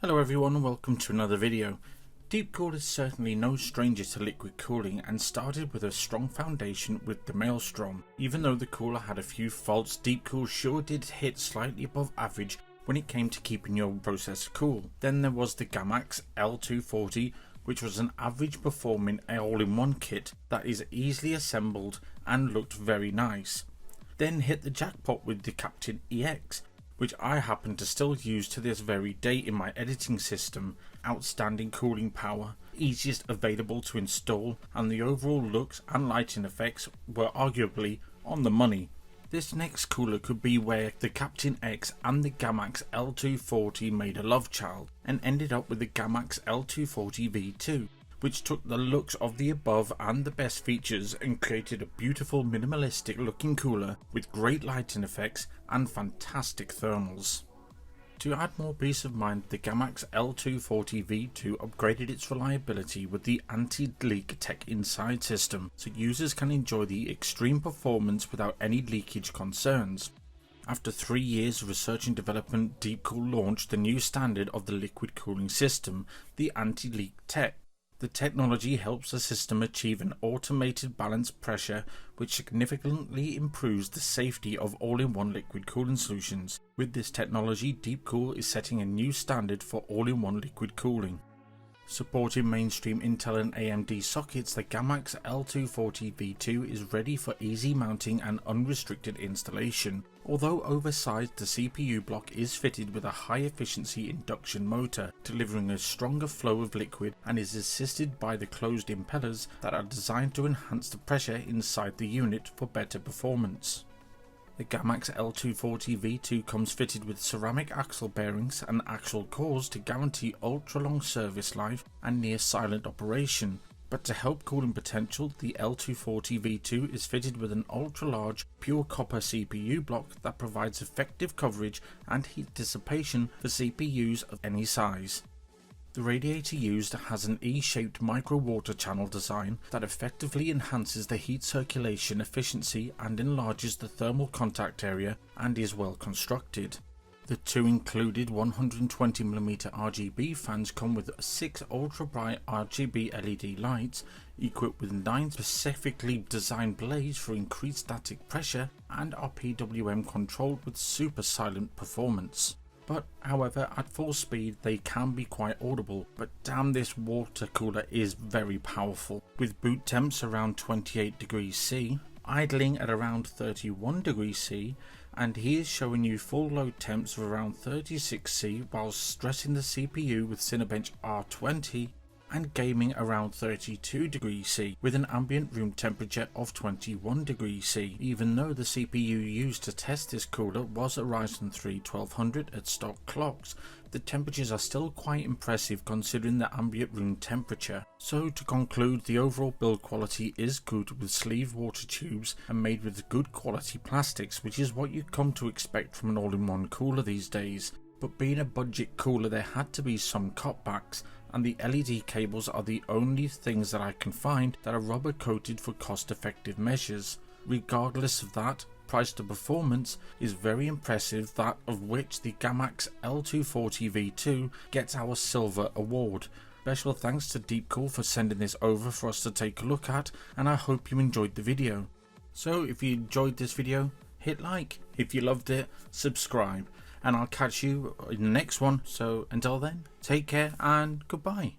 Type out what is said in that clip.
Hello everyone and welcome to another video. Deepcool is certainly no stranger to liquid cooling and started with a strong foundation with the Maelstrom. Even though the cooler had a few faults, Deepcool sure did hit slightly above average when it came to keeping your processor cool. Then there was the Gammaxx L240, which was an average performing all-in-one kit that is easily assembled and looked very nice. Then hit the jackpot with the Captain EX, which I happen to still use to this very day in my editing system. Outstanding cooling power, easiest available to install, and the overall looks and lighting effects were arguably on the money. This next cooler could be where the Captain X and the Gammaxx L240 made a love child, and ended up with the Gammaxx L240 V2, which took the looks of the above and the best features and created a beautiful minimalistic looking cooler with great lighting effects and fantastic thermals. To add more peace of mind, the Gammaxx L240 V2 upgraded its reliability with the anti-leak tech inside system, so users can enjoy the extreme performance without any leakage concerns. After 3 years of research and development, Deepcool launched the new standard of the liquid cooling system, the anti-leak tech. The technology helps the system achieve an automated balanced pressure which significantly improves the safety of all-in-one liquid cooling solutions. With this technology, Deepcool is setting a new standard for all-in-one liquid cooling. Supporting mainstream Intel and AMD sockets, the Gammaxx L240 V2 is ready for easy mounting and unrestricted installation. Although oversized, the CPU block is fitted with a high efficiency induction motor, delivering a stronger flow of liquid, and is assisted by the closed impellers that are designed to enhance the pressure inside the unit for better performance. The Gammaxx L240 V2 comes fitted with ceramic axle bearings and axle cores to guarantee ultra-long service life and near-silent operation. But to help cooling potential, the L240 V2 is fitted with an ultra-large pure copper CPU block that provides effective coverage and heat dissipation for CPUs of any size. The radiator used has an E-shaped micro water channel design that effectively enhances the heat circulation efficiency and enlarges the thermal contact area, and is well constructed. The two included 120mm RGB fans come with 6 ultra bright RGB LED lights equipped with 9 specifically designed blades for increased static pressure, and are PWM controlled with super silent performance. But however, at full speed they can be quite audible, but damn, this water cooler is very powerful, with boot temps around 28 degrees C, idling at around 31 degrees C, and he is showing you full load temps of around 36 C whilst stressing the CPU with Cinebench R20, and gaming around 32 degrees C with an ambient room temperature of 21 degrees C. Even though the CPU used to test this cooler was a Ryzen 3 1200 at stock clocks, the temperatures are still quite impressive considering the ambient room temperature. So to conclude, the overall build quality is good with sleeve water tubes and made with good quality plastics, which is what you come to expect from an all-in-one cooler these days. But being a budget cooler, there had to be some cutbacks, and the LED cables are the only things that I can find that are rubber coated for cost effective measures. Regardless of that, price to performance is very impressive, that of which the Gammaxx L240 V2 gets our silver award. Special thanks to Deepcool for sending this over for us to take a look at, and I hope you enjoyed the video. So if you enjoyed this video, hit like. If you loved it, subscribe. And I'll catch you in the next one. So until then, take care and goodbye.